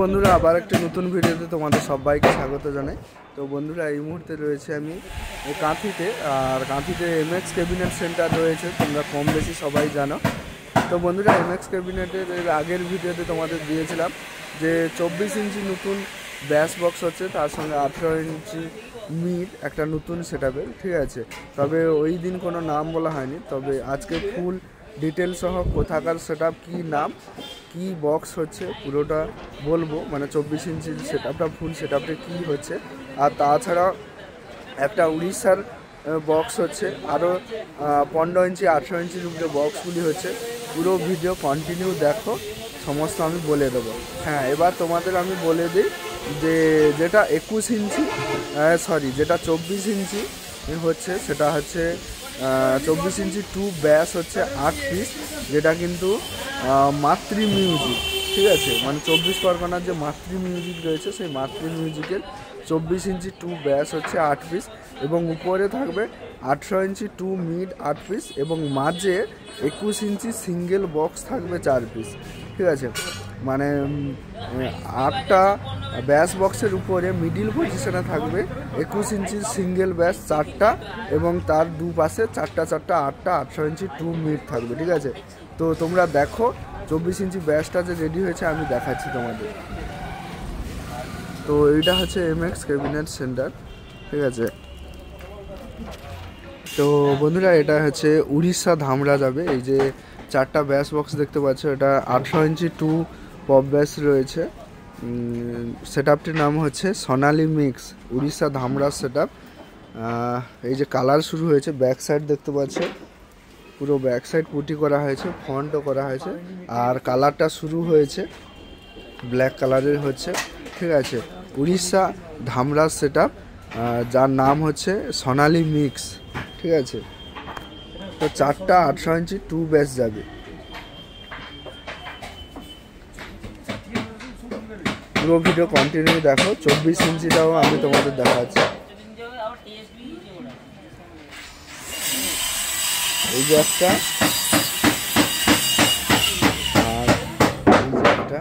বন্ধুরা আবার একটা নতুন ভিডিওতে তোমাদের সবাইকে স্বাগত জানাই। তো বন্ধুরা এই মুহূর্তে রয়েছে আমি কাঁথিতে, আর কাঁথিতে এমএক্স ক্যাবিনেট সেন্টার রয়েছে, তোমরা কম বেশি সবাই জানো। তো বন্ধুরা এমএক্স ক্যাবিনেটের আগের ভিডিওতে তোমাদের দিয়েছিলাম যে 24 ইঞ্চি নতুন ব্যাস বক্স হচ্ছে, তার সঙ্গে 18 ইঞ্চি মিড একটা নতুন সেটআপের, ঠিক আছে। তবে ওই দিন কোনো নাম বলা হয়নি, তবে আজকে ফুল ডিটেল সহ কোথাকার সেটআপ, কী নাম, কি বক্স হচ্ছে পুরোটা বলবো। মানে 24 ইঞ্চির সেটআপটা, ফুল সেটআপটা কী হচ্ছে, আর তাছাড়া একটা উড়িষ্যার বক্স হচ্ছে, আরও 15 ইঞ্চি 18 ইঞ্চির উপরে বক্সগুলি হচ্ছে। পুরো ভিডিও কন্টিনিউ দেখো, সমস্ত আমি বলে দেবো। হ্যাঁ, এবার তোমাদের আমি বলে দিই যে যেটা 21 ইঞ্চি যেটা 24 ইঞ্চি হচ্ছে, সেটা হচ্ছে 24 ইঞ্চি টু ব্যাস হচ্ছে 8 পিস, যেটা কিন্তু মাতৃ মিউজিক, ঠিক আছে। মানে 24 পরগনার যে মাতৃ মিউজিক রয়েছে, সেই মাতৃ মিউজিকের 24 ইঞ্চি টু ব্যাস হচ্ছে 8 পিস, এবং উপরে থাকবে 18 ইঞ্চি টু মিড 8 পিস, এবং মাঝে 21 ইঞ্চি সিঙ্গেল বক্স থাকবে 4 পিস, ঠিক আছে। মানে 8টা ব্যাস বক্সের উপরে মিডিল পজিশনে থাকবে 21 ইঞ্চির সিঙ্গেল ব্যাস 4টা, এবং তার দুপাশে 4টা 8টা 18 ইঞ্চি টু মিড থাকবে, ঠিক আছে। তো তোমরা দেখো 24 ইঞ্চি ব্যাসটা যে রেডি হয়েছে আমি দেখাচ্ছি তোমাদের। তো এইটা হচ্ছে এমএক্স ক্যাবিনেট সেন্টার, ঠিক আছে। তো বন্ধুরা এটা হচ্ছে উড়িষ্যা ধামরা যাবে। এই যে 4টা ব্যাস বক্স দেখতে পাচ্ছ, এটা 18 ইঞ্চি টু পপ ব্যাস রয়েছে। সেটআপটির নাম হচ্ছে সোনালি মিক্স উড়িষ্যা ধামরা সেটআপ। এই যে কালার শুরু হয়েছে, ব্যাক সাইড দেখতে পাচ্ছ, পুরো ব্যাক সাইড পুটি করা হয়েছে, ফন্টও করা হয়েছে, আর কালারটা শুরু হয়েছে ব্ল্যাক কালারের হচ্ছে, ঠিক আছে। উড়িষ্যা ধামরা সেটআপ, যার নাম হচ্ছে সোনালি মিক্স, ঠিক আছে। তো 4টা 18 ইঞ্চি টু ব্যাস যাবে। পুরো ভিডিও কন্টিনিউ দেখো, 24 ইঞ্চিটাও আমি তোমাদের দেখাচ্ছি। এই যে একটা, আর এই যে একটা,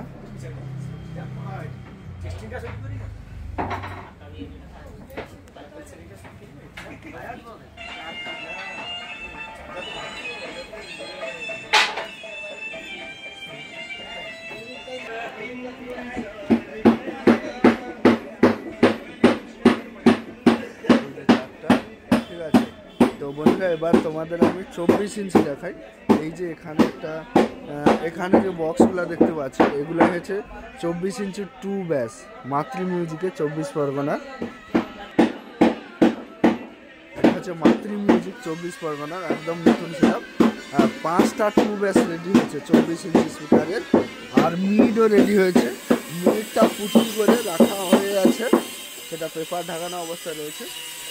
ঠিক আছে। তো বন্ধুরা এবার তোমাদের আমি 24 ইঞ্চি দেখাই। এই যে এখানে একটা, এখানে যে বক্সগুলো দেখতে পাচ্ছ, এগুলো হচ্ছে 24 ইঞ্চি টু ব্যাস মাতৃ মিউজিকে 24 পরগনা। এটা হচ্ছে মাতৃ মিউজিক 24 পরগনার একদম নতুন সেটআপ। 5টা টু ব্যাস রেডি হয়েছে 24 ইঞ্চি স্পিকারের, আর মিডও রেডি হয়েছে। মিডটা পুটি করে রাখা হয়ে আছে, সেটা পেপার ঢাকানো অবস্থায় রয়েছে।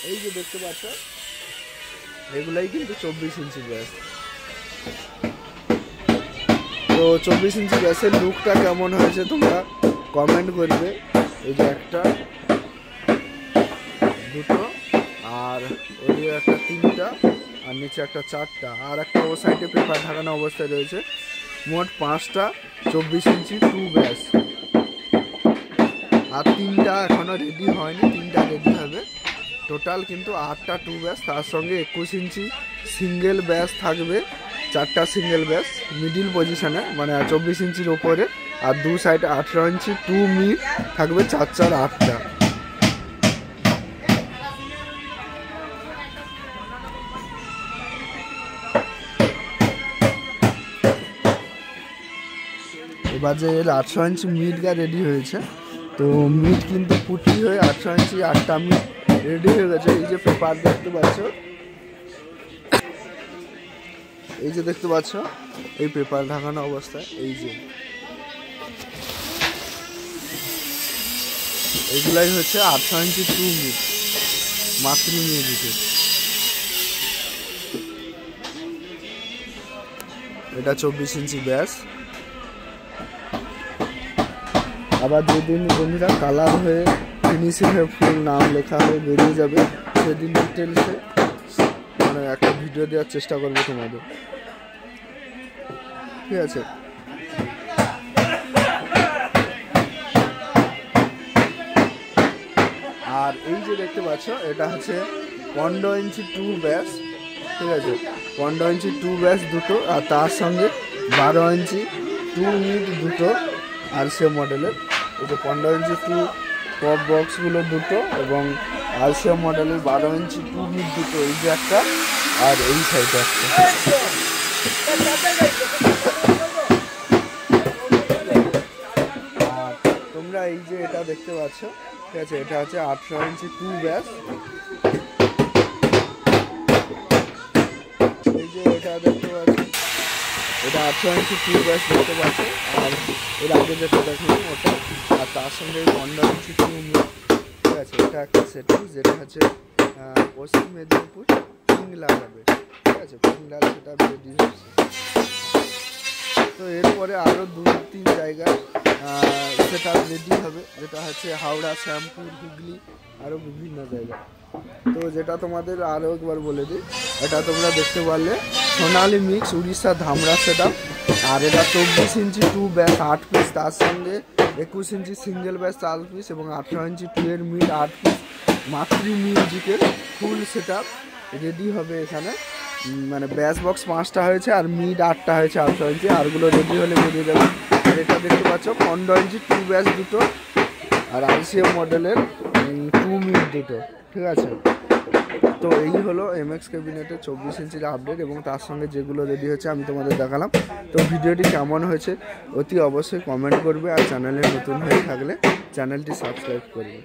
এই যে দেখতে পাচ্ছ, এগুলাই কিন্তু 24 ইঞ্চি ব্যাস। তো 24 ইঞ্চি ব্যাসের লুকটা কেমন হয়েছে তোমরা কমেন্ট করবে। এই যে একটা, দুটো, আর ওই একটা 3টা, আর নিচে একটা 4টা, আর একটা ও সাইডে পেপার ঢাকানো অবস্থায় রয়েছে। মোট 5টা 24 ইঞ্চি টু ব্যাস, আর 3টা এখনও রেডি হয়নি, 3টা রেডি হবে। টোটাল কিন্তু 8টা টু ব্যাস, তার সঙ্গে 21 ইঞ্চি সিঙ্গেল ব্যাস থাকবে 4টা সিঙ্গেল ব্যাস মিডিল পজিশনে, মানে 24 ইঞ্চির ওপরে, আর দু সাইডে 18 ইঞ্চি টু মিড থাকবে 4 8টা। এবার যে 18 ইঞ্চি মিডটা রেডি হয়েছে, তো মিড কিন্তু পুটি হয়ে 18 ইঞ্চি 8টা মিড রেডি হয়ে গেছে। এই যে পেপার দেখতে পাচ্ছ, এই যে দেখতে পাচ্ছ, এই পেপার ঢাকানো অবস্থায়। এই যে এইগুলাই হচ্ছে 18 ইঞ্চি টু মিড মাতৃ মিউজিকে। এটা 24 ইঞ্চি ব্যাস। আবার যেদিন বন্ধুরা কালার হয়ে ফিনিশিং হয়ে ফুল নাম লেখা হয়ে বেরিয়ে যাবে, সেদিন ডিটেলসে মানে একটা ভিডিও দেওয়ার চেষ্টা করবো তোমাদের, ঠিক আছে। আর এই যে দেখতে পাচ্ছ এটা হচ্ছে 15 ইঞ্চি 2 ব্যাস, ঠিক আছে, 15 ইঞ্চি 2 ব্যাস দুটো, আর তার সঙ্গে 12 ইঞ্চি 2 মিড দুটো আরসিএম মডেলের। এই যে 15 ইঞ্চি 2 পপ বক্সগুলো দুটো এবং আরসিএম মডেলের 12 ইঞ্চি 2 মিড দুটো, এই যে একটা আর এই সাইডে একটা। আর তোমরা এই যে এটা দেখতে পাচ্ছ, ঠিক আছে, এটা হচ্ছে 18 ইঞ্চি 2 ব্যাস। এই যে এটা দেখতে পাচ্ছ, এটা 18 ইঞ্চি 2 ব্যাস দেখতে পাচ্ছ। আর এর আগে যেটা দেখলাম ওটা, আর তার সঙ্গে 15 ইঞ্চি 2 মিড, ঠিক আছে, এটা একটা সেটিং যেটা হচ্ছে পশ্চিম মেদিনীপুর পিংলা যাবে, ঠিক আছে, পিংলা সেটা রেডি হচ্ছে। তো এরপরে আরও 2-3 জায়গায় সেটা রেডি হবে, যেটা হচ্ছে হাওড়া, শ্যামপুর, হুগলি, আরও বিভিন্ন জায়গায়। তো যেটা তোমাদের আরও একবার বলে দিই, এটা তোমরা দেখতে পারলে সোনালি মিক্স উড়িষ্যা ধামরা সেটা। আর এটা 24 ইঞ্চি 2 ব্যাস 8 পিস, তার সঙ্গে 21 ইঞ্চি সিঙ্গেল ব্যাস 4 পিস এবং 18 ইঞ্চি 2 এর মিড 8 পিস মাতৃ মিউজিকের ফুল সেট আপ রেডি হবে এখানে। মানে ব্যাস বক্স 5টা হয়েছে আর মিড 8টা হয়েছে 18 ইঞ্চি, আরগুলো রেডি হলে বেরিয়ে যাবে। আর এটা দেখতে পাচ্ছ 15 ইঞ্চি 2 ব্যাস দুটো আর আরসিএম মডেলের 2 মিড দুটো, ঠিক আছে। তো এই হলো এমএক্স ক্যাবিনেটের 24 ইঞ্চির আপডেট এবং তার সঙ্গে যেগুলো রেডি হয়েছে আমি তোমাদের দেখালাম। তো ভিডিওটি কেমন হয়েছে অতি অবশ্যই কমেন্ট করবে, আর চ্যানেলে নতুন হয়ে থাকলে চ্যানেলটি সাবস্ক্রাইব করবে।